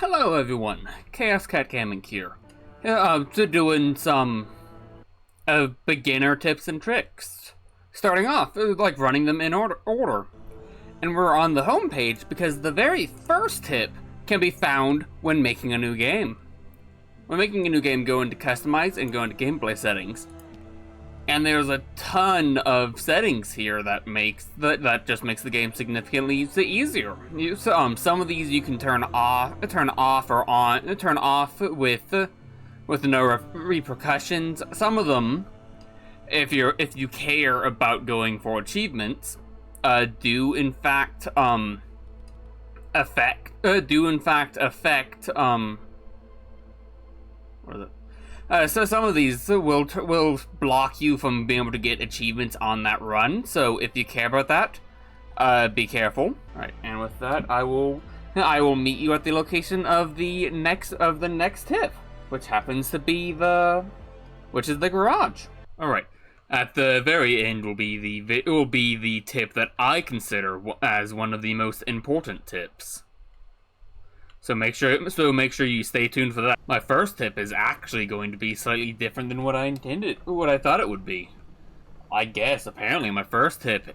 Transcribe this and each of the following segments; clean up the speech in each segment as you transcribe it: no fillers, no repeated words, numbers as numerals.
Hello everyone, ChaosKatGaming here. Doing some beginner tips and tricks. Starting off, like running them in order. And we're on the home page because the very first tip can be found when making a new game. When making a new game, go into Customize and go into Gameplay Settings. And there's a ton of settings here that just makes the game significantly easier. Some of these you can turn off or on, turn off with no repercussions. Some of them, if you care about going for achievements, do in fact affect what is it? So some of these will block you from being able to get achievements on that run. So if you care about that, be careful. All right, and with that, I will meet you at the location of the next tip, which happens to be the garage. All right, at the very end will be the tip that I consider as one of the most important tips. So make sure you stay tuned for that. My first tip is actually going to be slightly different than what I thought it would be. I guess apparently my first tip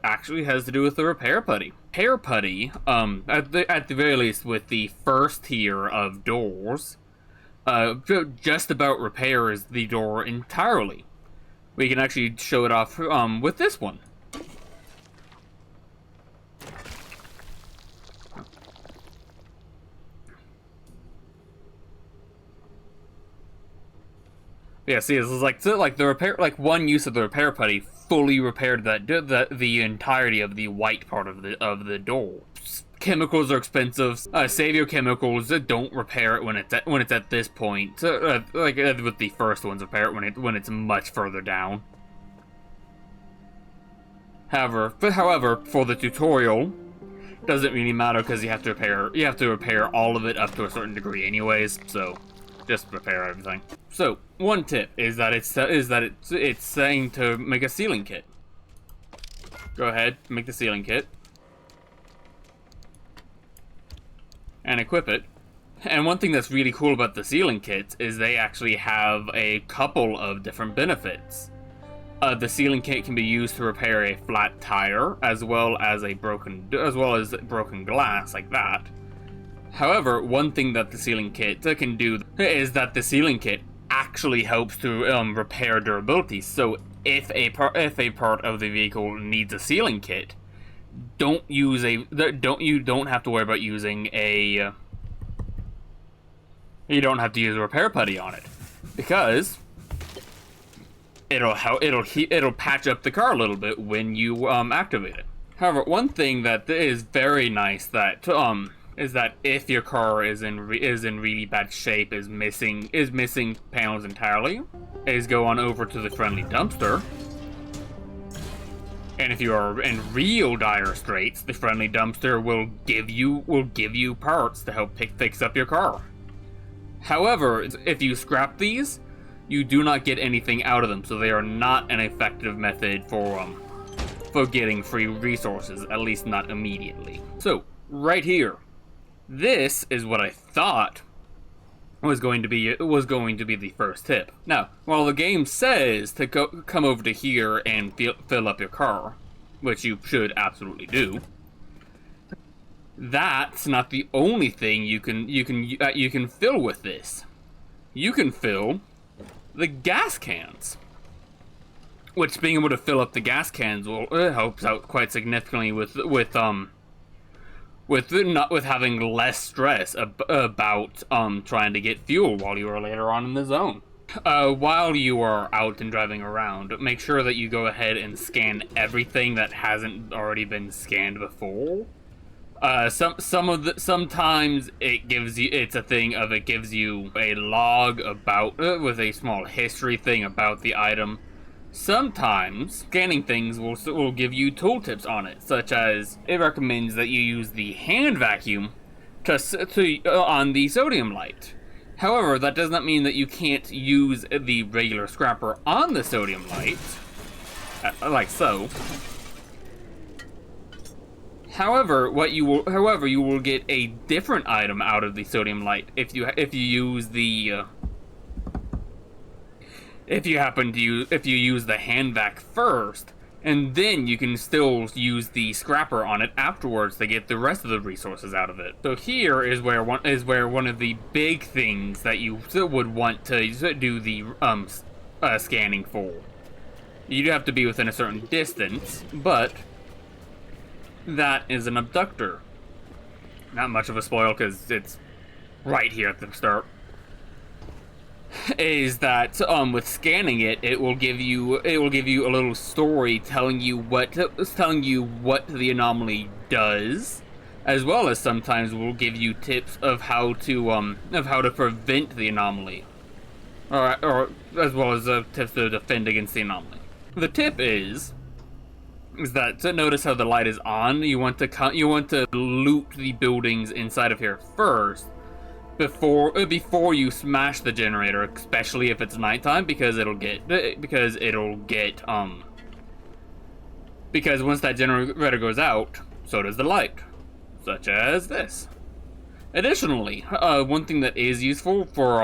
actually has to do with the repair putty. Repair putty, at the very least with the first tier of doors, just about repairs the door entirely. We can actually show it off with this one. Yeah, see, this is like the repair, like one use of the repair putty fully repaired the entirety of the white part of the door. Chemicals are expensive. Save your chemicals. Don't repair it when it's at this point. Like with the first ones, repair it when it's much further down. However, for the tutorial, it doesn't really matter because you have to repair all of it up to a certain degree, anyways. So. Just repair everything. So, one tip is that it's saying to make a ceiling kit. Go ahead, make the ceiling kit. And equip it. And one thing that's really cool about the ceiling kits is they actually have a couple of different benefits. The ceiling kit can be used to repair a flat tire, as well as broken glass, like that. However, one thing that the ceiling kit can do is that the ceiling kit actually helps to repair durability. So if a part of the vehicle needs a ceiling kit, you don't have to worry about using you don't have to use a repair putty on it, because it'll patch up the car a little bit when you activate it. However, one thing that is very nice is that if your car is in really bad shape, is missing panels entirely, is go on over to the friendly dumpster. And if you are in real dire straits, the friendly dumpster will give you parts to help fix up your car. However, if you scrap these, you do not get anything out of them, so they are not an effective method for getting free resources, at least not immediately. So, right here. This is what I thought was going to be the first tip. Now, while the game says to come over to here and fill up your car, which you should absolutely do, that's not the only thing you can fill with this. You can fill the gas cans, which being able to fill up the gas cans helps out quite significantly with having less stress about trying to get fuel while you are later on in the zone. While you are out and driving around, make sure that you go ahead and scan everything that hasn't already been scanned before. Sometimes it gives you a log about with a small history thing about the item. Sometimes scanning things will give you tooltips on it, such as it recommends that you use the hand vacuum on the sodium light. However, that does not mean that you can't use the regular scrapper on the sodium light, like so. However, you will get a different item out of the sodium light if you use the if you use the hand vac first, and then you can still use the scrapper on it afterwards to get the rest of the resources out of it. So here is where one of the big things that you would want to do the scanning for. You'd have to be within a certain distance, but that is an abductor. Not much of a spoil because it's right here at the start. Is that with scanning it, it will give you a little story telling you what the anomaly does, as well as sometimes will give you tips of how to prevent the anomaly, or as well as tips to defend against the anomaly. The tip is that to notice how the light is on. You want to loot the buildings inside of here first before you smash the generator, especially if it's nighttime, because once that generator goes out, so does the light, such as this. Additionally, one thing that is useful for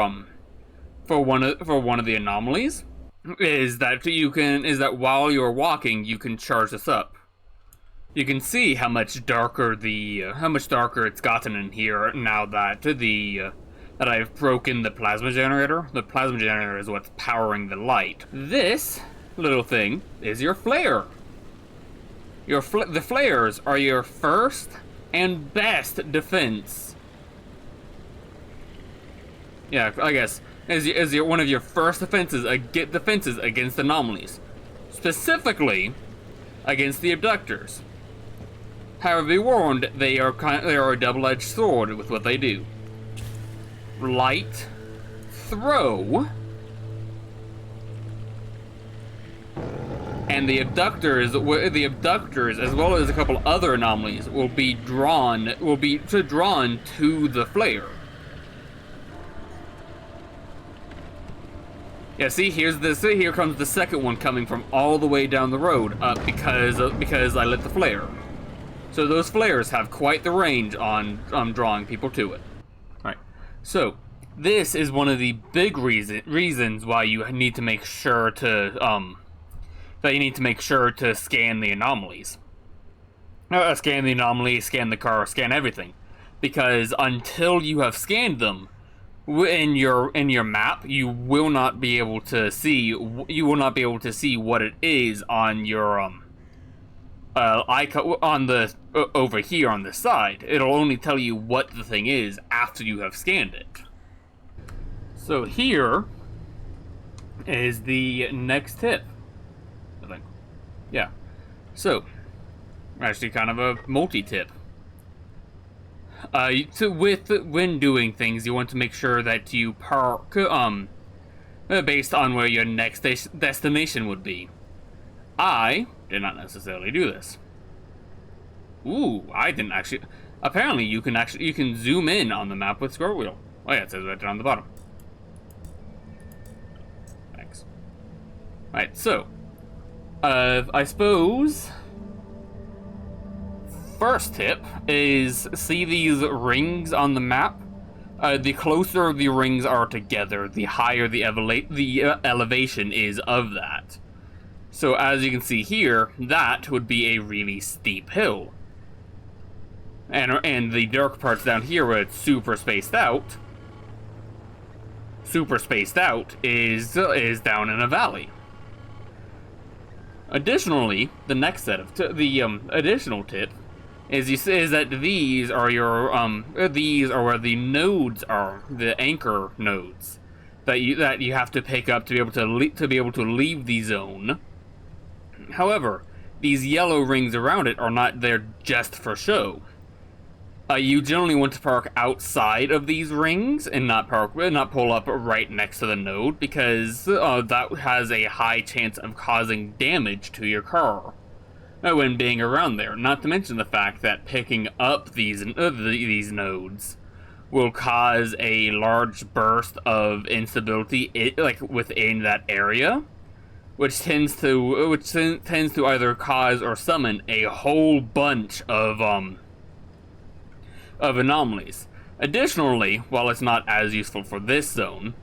one of the anomalies is that while you're walking, you can charge this up. You can see how much darker it's gotten in here now that that I've broken the plasma generator. The plasma generator is what's powering the light. This little thing is your flare. The flares are your first and best defense. Yeah, I guess is one of your first defenses against anomalies, specifically against the abductors. However, be warned, they are a double-edged sword with what they do. Light, throw, and the abductors, as well as a couple other anomalies, will be drawn to the flare. Yeah, see, here comes the second one coming from all the way down the road, because I lit the flare. So those flares have quite the range on drawing people to it. All right. So this is one of the big reasons why you need to make sure to scan the anomalies. Scan the anomaly, scan the car, scan everything, because until you have scanned them in your map, you will not be able to see what it is on your icon on the over here on the side. It'll only tell you what the thing is after you have scanned it. So here is the next tip, I think. Yeah. So actually kind of a multi-tip. When doing things, you want to make sure that you park based on where your next destination would be. I did not necessarily do this. Ooh, I didn't actually. Apparently, you can zoom in on the map with scroll wheel. Oh yeah, it says right there on the bottom. Thanks. Right, so I suppose first tip is see these rings on the map. The closer the rings are together, the higher the elevation is of that. So as you can see here, that would be a really steep hill. And the dark parts down here where it's super spaced out is down in a valley. Additionally, the next set of additional tip is that these are where the nodes are, the anchor nodes that you have to pick up to be able to leave the zone. However, these yellow rings around it are not there just for show. You generally want to park outside of these rings and not pull up right next to the node, because that has a high chance of causing damage to your car when being around there. Not to mention the fact that picking up these nodes will cause a large burst of instability within that area, tends to either cause or summon a whole bunch of anomalies. Additionally, while it's not as useful for this zone,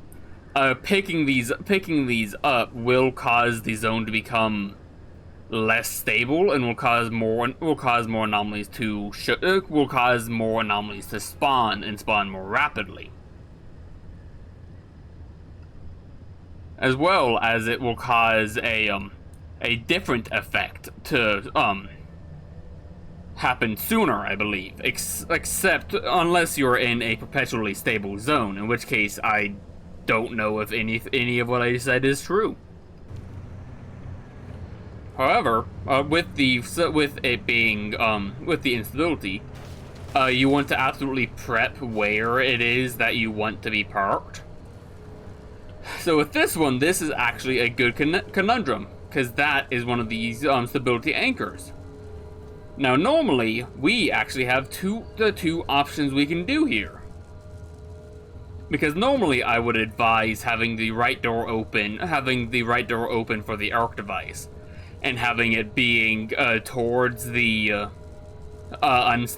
picking these up will cause the zone to become less stable and will cause more anomalies to spawn and spawn more rapidly. As well as it will cause a different effect to happen sooner, I believe. Except unless you're in a perpetually stable zone, in which case I don't know if any of what I said is true. However, with the instability, you want to absolutely prep where it is that you want to be parked. So with this one, this is actually a good conundrum, because that is one of these stability anchors. Now normally, we actually have the two options we can do here. Because normally I would advise having the right door open for the arc device, and having it being towards the towards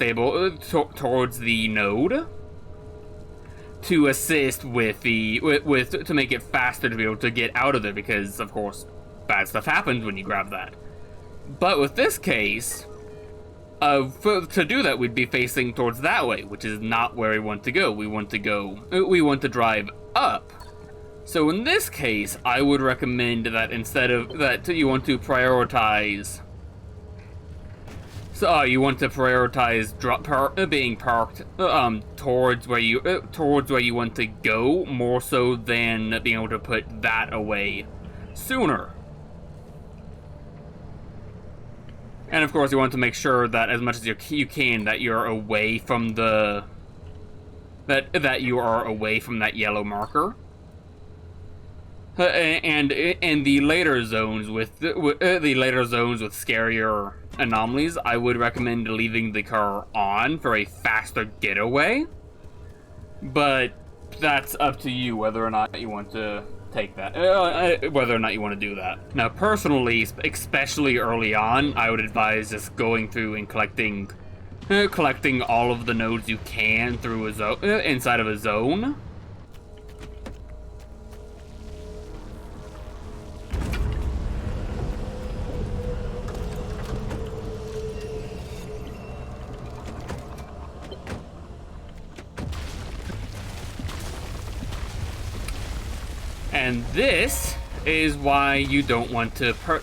the node, to assist with to make it faster to be able to get out of there, because of course bad stuff happens when you grab that. But with this case, to do that, we'd be facing towards that way, which is not where we want to go. We want to drive up. So in this case, I would recommend that instead of that, you want to prioritize. So you want to prioritize being parked towards where you want to go, more so than being able to put that away sooner. And of course, you want to make sure that as much as you can, that you're away from that yellow marker. And in the later zones with scarier anomalies, I would recommend leaving the car on for a faster getaway. But that's up to you whether or not you want to take that, whether or not you want to do that. Now, personally, especially early on, I would advise just going through and collecting all of the nodes you can through inside of a zone. And this is why you don't want to park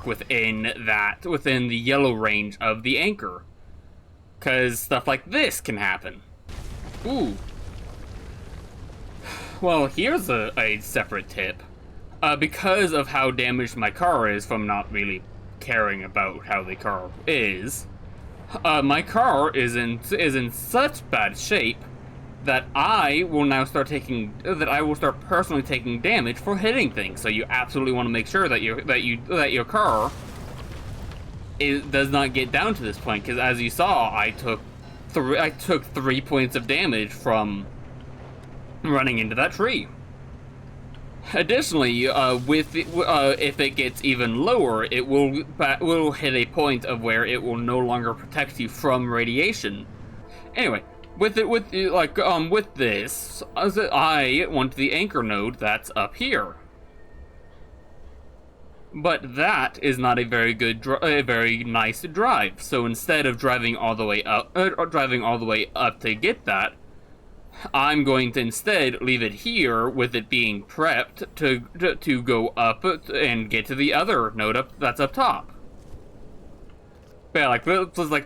within the yellow range of the anchor, because stuff like this can happen. Ooh. Well, here's a separate tip. Because of how damaged my car is from not really caring about how the car is, my car is in such bad shape that I will start personally taking damage for hitting things. So you absolutely want to make sure that your car does not get down to this point, because as you saw, I took 3 points of damage from running into that tree. Additionally, if it gets even lower, it will hit a point of where it will no longer protect you from radiation. Anyway. With this, I want the anchor node that's up here. But that is not a very nice drive. So instead of driving all the way up to get that, I'm going to instead leave it here with it being prepped to go up and get to the other node that's up top. Yeah, like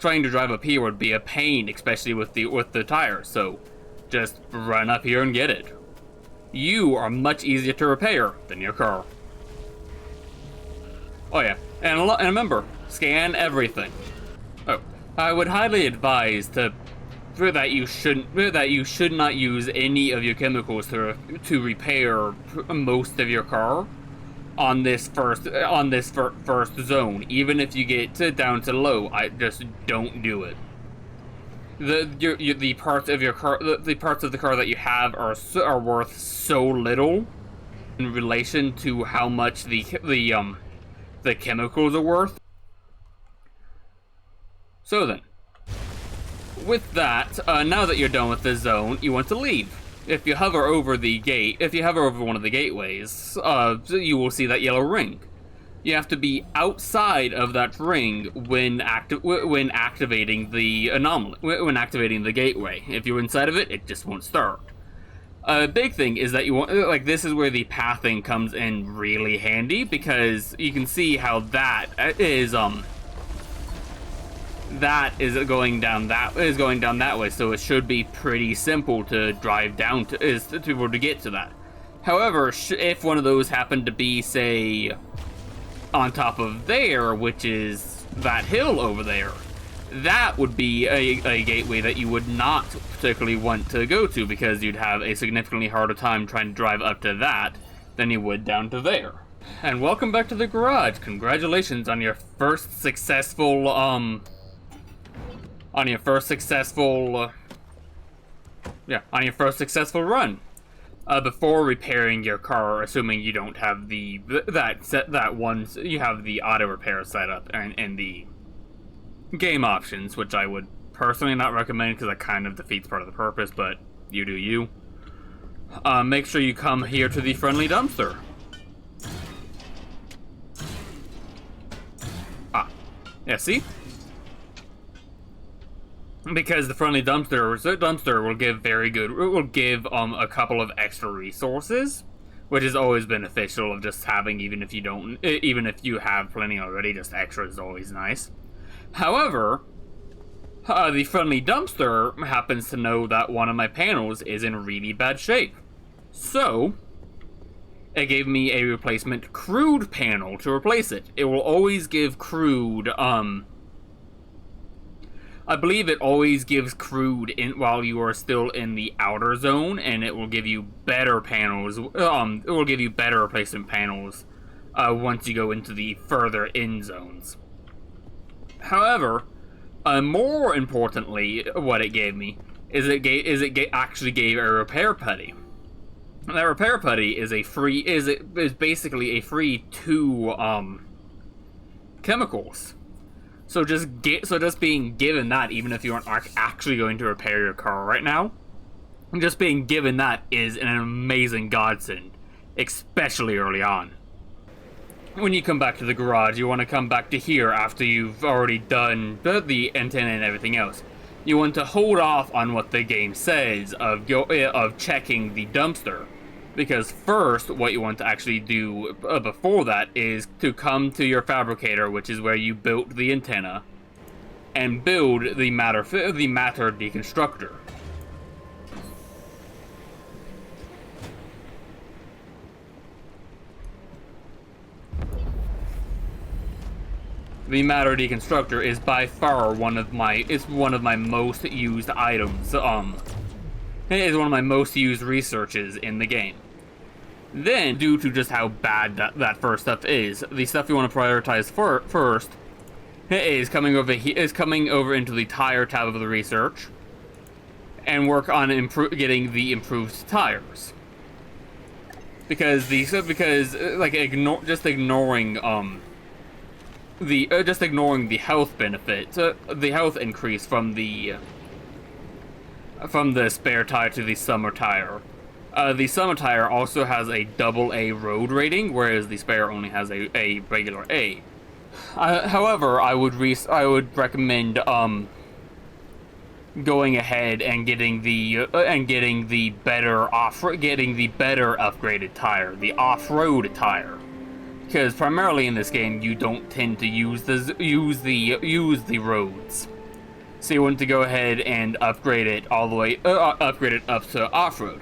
trying to drive up here would be a pain, especially with the tires. So, just run up here and get it. You are much easier to repair than your car. Oh yeah, and remember, scan everything. Oh, I would highly advise that you should not use any of your chemicals to repair most of your car on this first zone. Even if you get down to low, I just don't do it. The parts of your car, the parts of the car that you have are worth so little in relation to how much the chemicals are worth. So then, with that, now that you're done with the zone, you want to leave. If you hover over one of the gateways, you will see that yellow ring. You have to be outside of that ring when activating the anomaly, when activating the gateway. If you're inside of it, it just won't start. A big thing is that you want, like, this is where the pathing comes in really handy, because you can see how that is going down that way, so it should be pretty simple to drive down to be able to get to that. However, if one of those happened to be, say, on top of there, which is that hill over there, that would be a gateway that you would not particularly want to go to, because you'd have a significantly harder time trying to drive up to that than you would down to there. And welcome back to the garage. Congratulations on your first successful run. Before repairing your car, assuming you don't have you have the auto repair set up and the game options, which I would personally not recommend because that kind of defeats part of the purpose, but you do you. Make sure you come here to the friendly dumpster. Yeah, see? Because the friendly dumpster will give a couple of extra resources, which is always beneficial of just having, even if you have plenty already, just extra is always nice. However, the friendly dumpster happens to know that one of my panels is in really bad shape. So, it gave me a replacement Crude panel to replace it. It will always give Crude, I believe it always gives Crude while you are still in the outer zone, and it will give you better panels. It will give you better replacement panels once you go into the further in zones. However, more importantly, what it gave me is it actually gave a repair putty. That repair putty is basically a free 2 chemicals. So just being given that, even if you aren't actually going to repair your car right now, just being given that is an amazing godsend, especially early on. When you come back to the garage, you want to come back to here after you've already done the antenna and everything else. You want to hold off on what the game says of checking the dumpster. Because first, what you want to actually do before that is to come to your fabricator, which is where you built the antenna, and build the matter deconstructor. The matter deconstructor is by far one of my most used items. It is one of my most used researches in the game. Then, due to just how bad that first stuff is, the stuff you want to prioritize first is coming over into the tire tab of the research, and work on getting the improved tires. Because ignoring the health benefit, the health increase from the spare tire to the summer tire. The summer tire also has a AA road rating, whereas the spare only has a regular A. However, I would recommend going ahead and getting the better upgraded tire, the off-road tire, because primarily in this game you don't tend to use the roads. So you want to go ahead and upgrade it all the way, upgrade it up to off-road.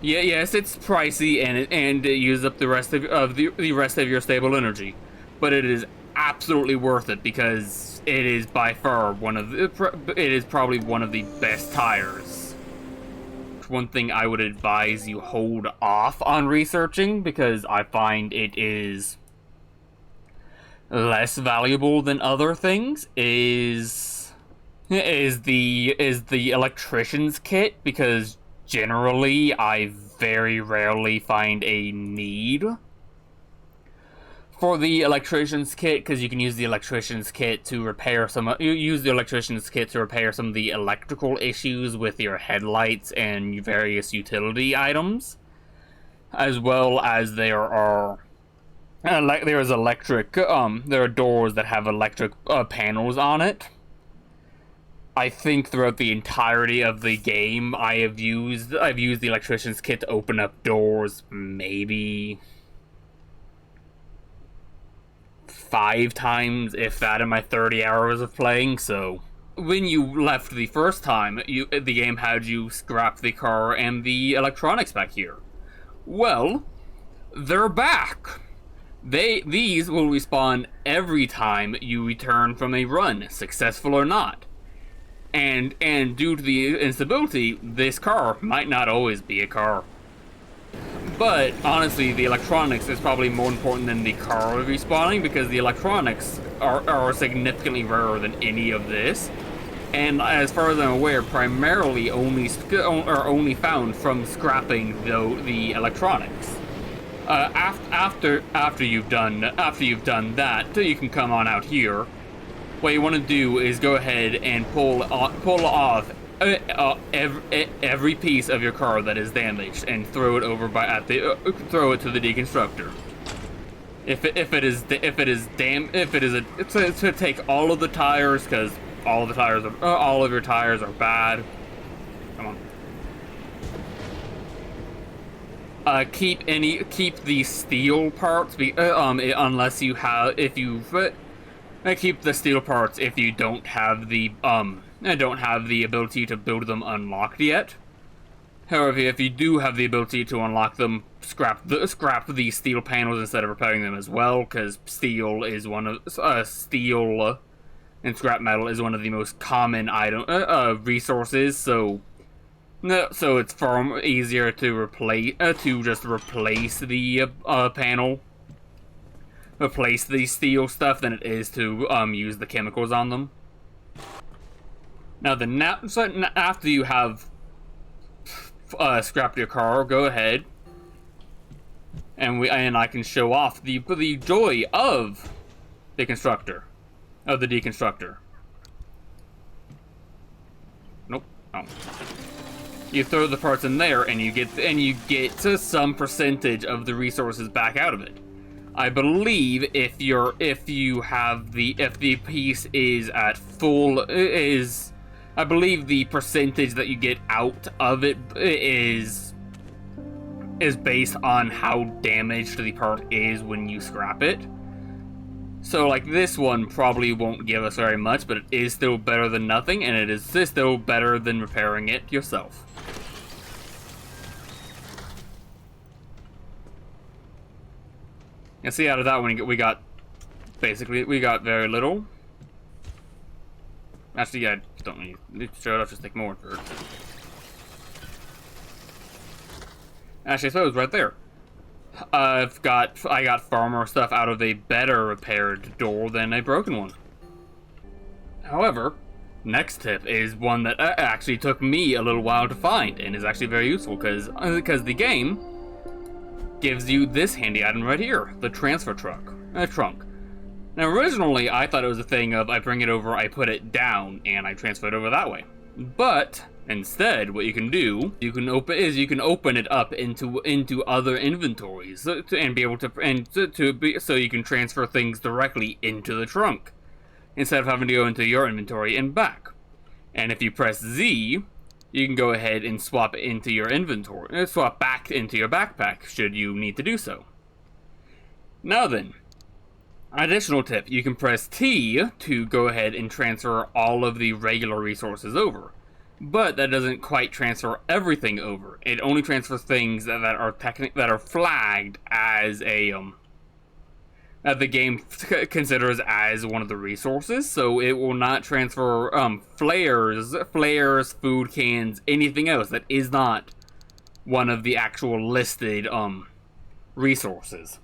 Yeah, yes, it's pricey and it uses up the rest of your stable energy, but it is absolutely worth it because it is by far probably one of the best tires. One thing I would advise you hold off on researching, because I find it is less valuable than other things, is the electrician's kit, because generally, I very rarely find a need for the electrician's kit, because you can use the electrician's kit to repair some of the electrical issues with your headlights and various utility items, as well as there are there are doors that have electric panels on it. I think throughout the entirety of the game, I've used the electrician's kit to open up doors maybe 5 times, if that, in my 30 hours of playing. So when you left the first time, the game had you scrap the car and the electronics back here. Well, they're back. These will respawn every time you return from a run, successful or not. And due to the instability, this car might not always be a car. But honestly, the electronics is probably more important than the car respawning, because the electronics are significantly rarer than any of this. And as far as I'm aware, primarily only found from scrapping the electronics. After you've done that, you can come on out here. What you want to do is go ahead and pull off every piece of your car that is damaged and throw it over throw it to the deconstructor. To take all of the tires, because all of your tires are bad. Come on. Keep the steel parts, unless you have keep the steel parts if you don't have the ability to build them unlocked yet. However, if you do have the ability to unlock them, scrap the steel panels instead of repairing them as well, because steel and scrap metal is one of the most common resources. So it's far easier to just replace the panel. Replace the steel stuff than it is to use the chemicals on them. Now, after you have scrapped your car, go ahead and I can show off the joy of the deconstructor. Nope. Oh. You throw the parts in there, and you get some percentage of the resources back out of it. I believe if the piece is at full I believe the percentage that you get out of it is based on how damaged the part is when you scrap it. So like this one probably won't give us very much, but it is still better than nothing, and it is still better than repairing it yourself. And see, out of that one, we got very little. Actually, yeah, don't need to show it off, just take more for it. Actually, so it was right there. I got far more stuff out of a better repaired door than a broken one. However, next tip is one that actually took me a little while to find, and is actually very useful, because the game gives you this handy item right here, the transfer trunk. Now, originally, I thought it was a thing of I bring it over, I put it down, and I transfer it over that way. But instead, what you can do, you can open it up into other inventories, so you can transfer things directly into the trunk instead of having to go into your inventory and back. And if you press Z, you can go ahead and swap it into your inventory, swap back into your backpack should you need to do so. Now then, additional tip, you can press T to go ahead and transfer all of the regular resources over. But that doesn't quite transfer everything over. It only transfers things that are flagged as that the game considers as one of the resources, so it will not transfer flares, food cans, anything else that is not one of the actual listed resources.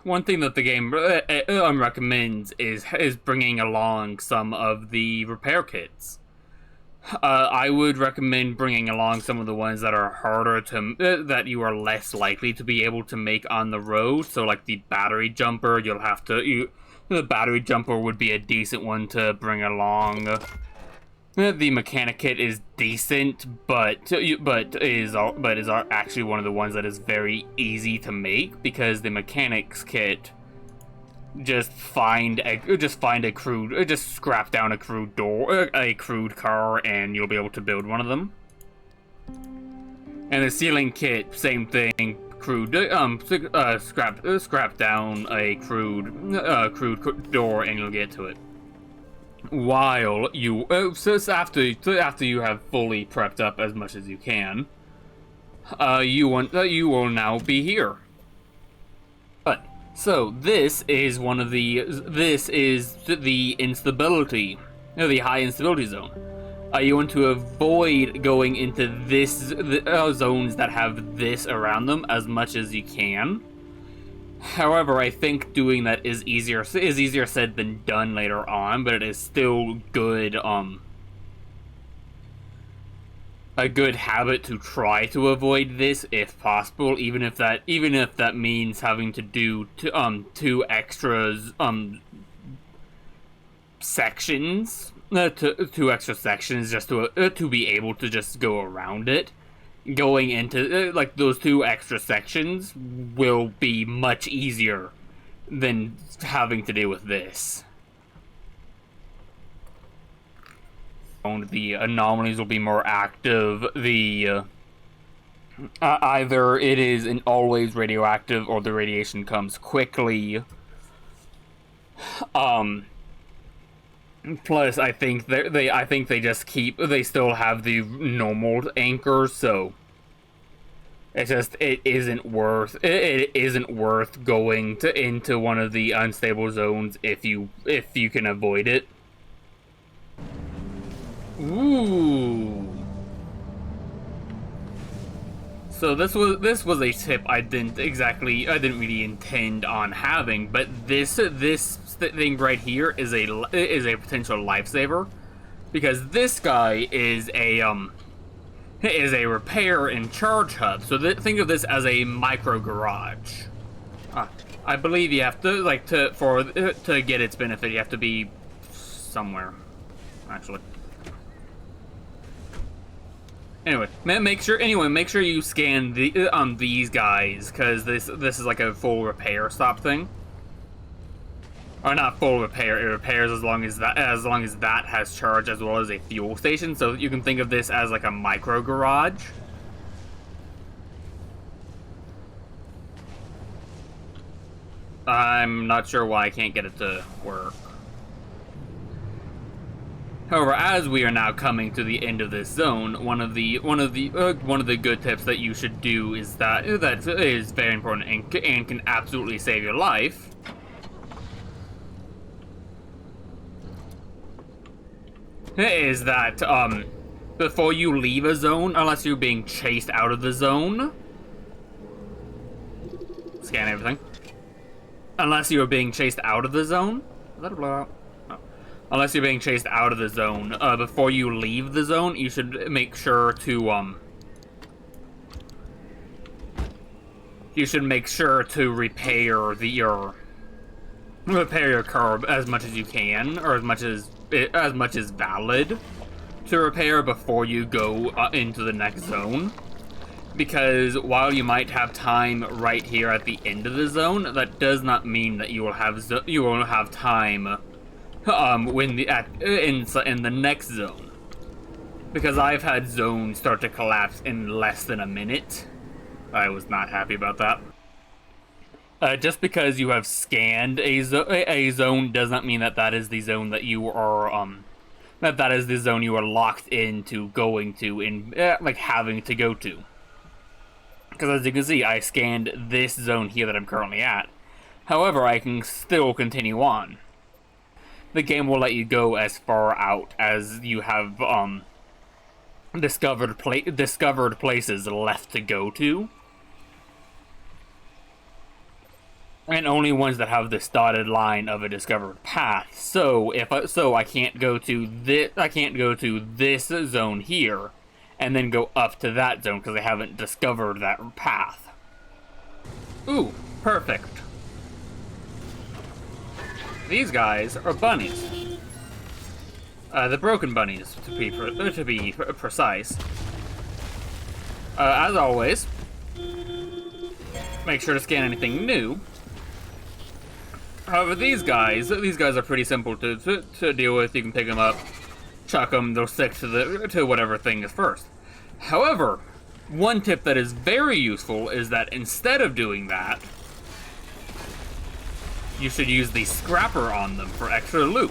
One thing that the game recommends is bringing along some of the repair kits. I would recommend bringing along some of the ones that are harder to, that you are less likely to be able to make on the road. So like the battery jumper, the battery jumper would be a decent one to bring along. The mechanic kit is decent, but is actually one of the ones that is very easy to make, because the mechanics kit, just scrap down a crude door, a crude car, and you'll be able to build one of them. And the ceiling kit, same thing. Crude, scrap down a crude door, and you'll get to it. While you, after you have fully prepped up as much as you can, you will now be here. But so this is the instability, the high instability zone. You want to avoid going into zones that have this around them as much as you can. However, I think doing that is easier said than done later on, but it is still good, a good habit to try to avoid this if possible, even if that means having to do two extra sections, two extra sections just to be able to just go around it. Going into like those two extra sections will be much easier than having to deal with this. The anomalies will be more active. The either it is an always radioactive or the radiation comes quickly. Plus, I think they still have the normal anchor, so it isn't worth going into one of the unstable zones if you can avoid it. Ooh. So this was a tip I didn't really intend on having, but this thing right here is a potential lifesaver, because this guy is a repair and charge hub. So think of this as a micro garage. I believe you have to to get its benefit, you have to be somewhere, actually. Anyway, make sure you scan these guys, because this is like a full repair stop thing. Or not full repair, it repairs as long as that has charge, as well as a fuel station. So you can think of this as like a micro garage. I'm not sure why I can't get it to work. However, as we are now coming to the end of this zone, one of the good tips that you should do is that is very important and can absolutely save your life. Is that before you leave a zone, unless you're being chased out of the zone, scan everything. Unless you're being chased out of the zone, unless you're being chased out of the zone, before you leave the zone, you should make sure to repair your car as much as you can, or as much as valid to repair before you go into the next zone. Because while you might have time right here at the end of the zone, that does not mean that you will have time in the next zone. Because I've had zones start to collapse in less than a minute. I was not happy about that. Just because you have scanned a zone does not mean that is the zone that you are that is the zone you are locked into going to and like having to go to. Because as you can see, I scanned this zone here that I'm currently at. However, I can still continue on. The game will let you go as far out as you have discovered places left to go to. and only ones that have this dotted line of a discovered path. So I can't go to this zone here, and then go up to that zone because I haven't discovered that path. Ooh, perfect. These guys are bunnies. The broken bunnies, to be precise. As always, make sure to scan anything new. However, these guys are pretty simple to deal with. You can pick them up, chuck them, they'll stick to whatever thing is first. However, one tip that is very useful is that instead of doing that, you should use the scrapper on them for extra loot.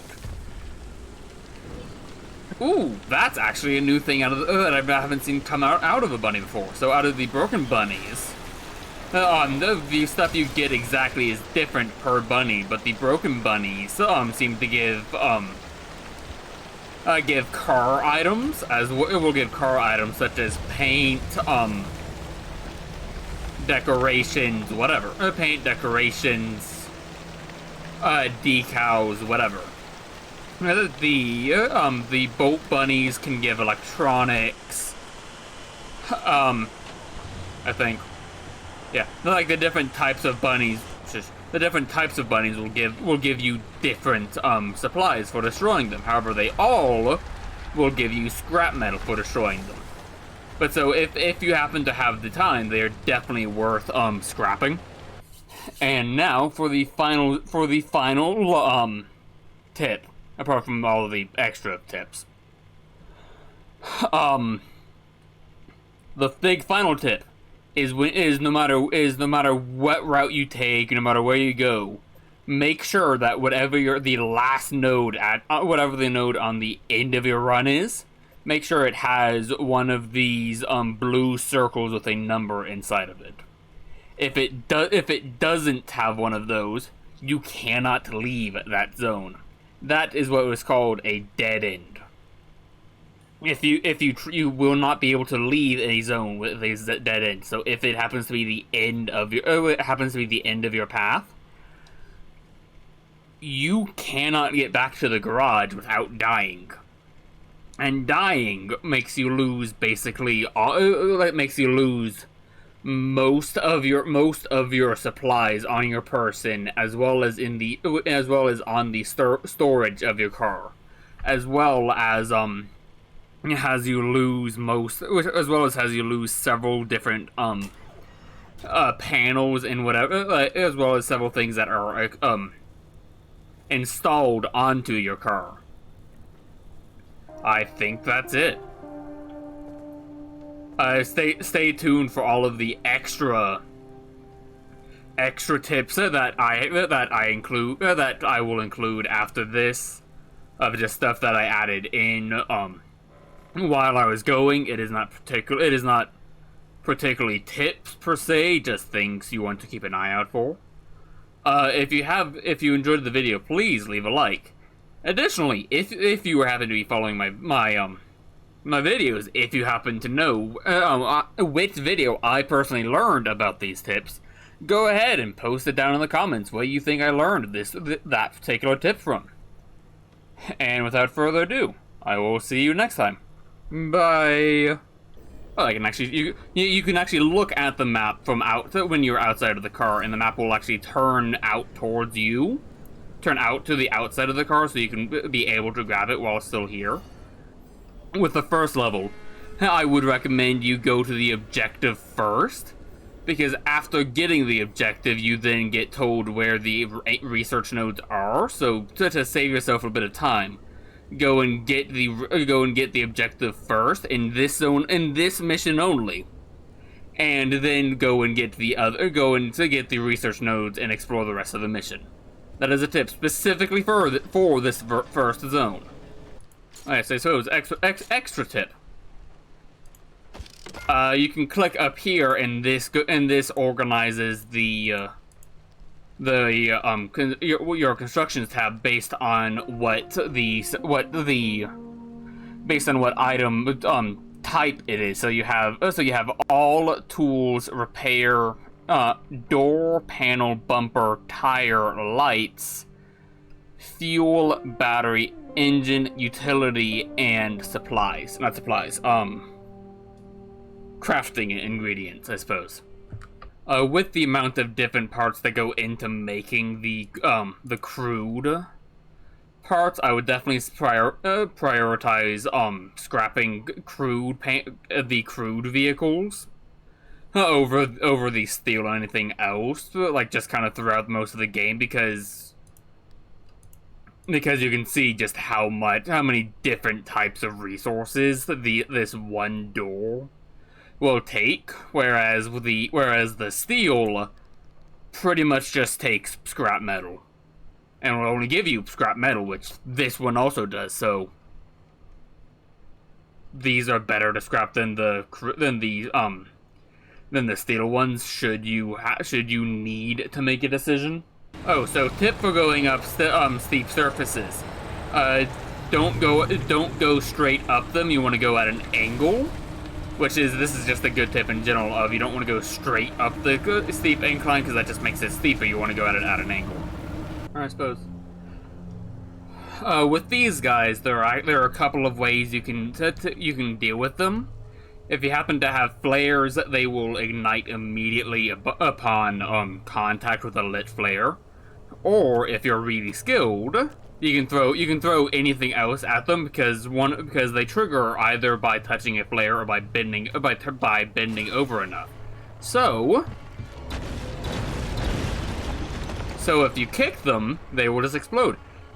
Ooh, that's actually a new thing that I haven't seen come out of a bunny before. So out of the broken bunnies, the stuff you get exactly is different per bunny, but the broken bunnies seem to give car items it will give car items such as paint, decorations, whatever, paint, decorations, decals, whatever. The boat bunnies can give electronics. I think, yeah, like the different types of bunnies. The different types of bunnies will give you different supplies for destroying them. However, they all will give you scrap metal for destroying them. But so if you happen to have the time, they are definitely worth scrapping. And now for the final tip. Apart from all of the extra tips. The big final tip is no matter what route you take, no matter where you go, make sure that whatever the last node whatever the node on the end of your run is, make sure it has one of these blue circles with a number inside of it. If it doesn't have one of those, you cannot leave that zone. That is what was called a dead end. You will not be able to leave a zone with a dead end. So if it happens to be the end of your path, you cannot get back to the garage without dying. And dying makes you lose most of your supplies on your person, as well as on the storage of your car, as well as has you lose several different panels and whatever, as well as several things that are installed onto your car. I think that's it. Stay tuned for all of the extra tips that I will include after this, of just stuff that I added in while I was going. It is not particularly tips per se, just things you want to keep an eye out for. If you enjoyed the video, please leave a like. Additionally, if you happen to be following my videos, if you happen to know which video I personally learned about these tips, go ahead and post it down in the comments what you think I learned that particular tip from. And without further ado, I will see you next time. Bye. Well, you can actually look at the map from when you're outside of the car, and the map will actually turn out towards you, turn out to the outside of the car, so you can be able to grab it while it's still here. With the first level, I would recommend you go to the objective first, because after getting the objective, you then get told where the research nodes are. So to save yourself a bit of time, go and get the objective first in this zone, in this mission only, and then go and get the research nodes and explore the rest of the mission. That is a tip specifically for this first zone. Alright, so it's extra tip. You can click up here, and this organizes your constructions tab based on what item type it is. So you have all tools, repair, door, panel, bumper, tire, lights, fuel, battery, engine, utility, and supplies. Not supplies, crafting ingredients, I suppose. With the amount of different parts that go into making the crude parts, I would definitely prioritize scrapping the crude vehicles over the steel or anything else, like just kind of throughout most of the game, because you can see just how many different types of resources this one door will take, whereas the steel pretty much just takes scrap metal, and will only give you scrap metal, which this one also does. So these are better to scrap than the steel ones. Should you need to make a decision. Oh, so tip for going up steep surfaces: don't go straight up them. You want to go at an angle. This is just a good tip in general of you don't want to go straight up the steep incline, because that just makes it steeper. You want to go at it at an angle. I suppose. With these guys, there are a couple of ways you can deal with them. If you happen to have flares, they will ignite immediately upon contact with a lit flare. Or if you're really skilled, you can throw anything else at them, because they trigger either by touching a flare or by bending over enough. So if you kick them, they will just explode.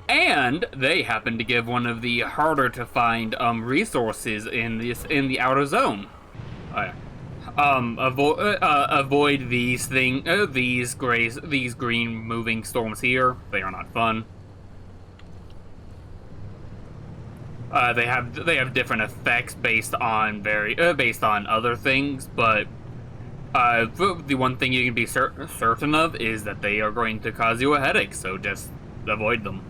And they happen to give one of the harder to find resources in the outer zone. Avoid these green moving storms here. They are not fun. They have different effects based on other things, but the one thing you can be certain of is that they are going to cause you a headache. So just avoid them.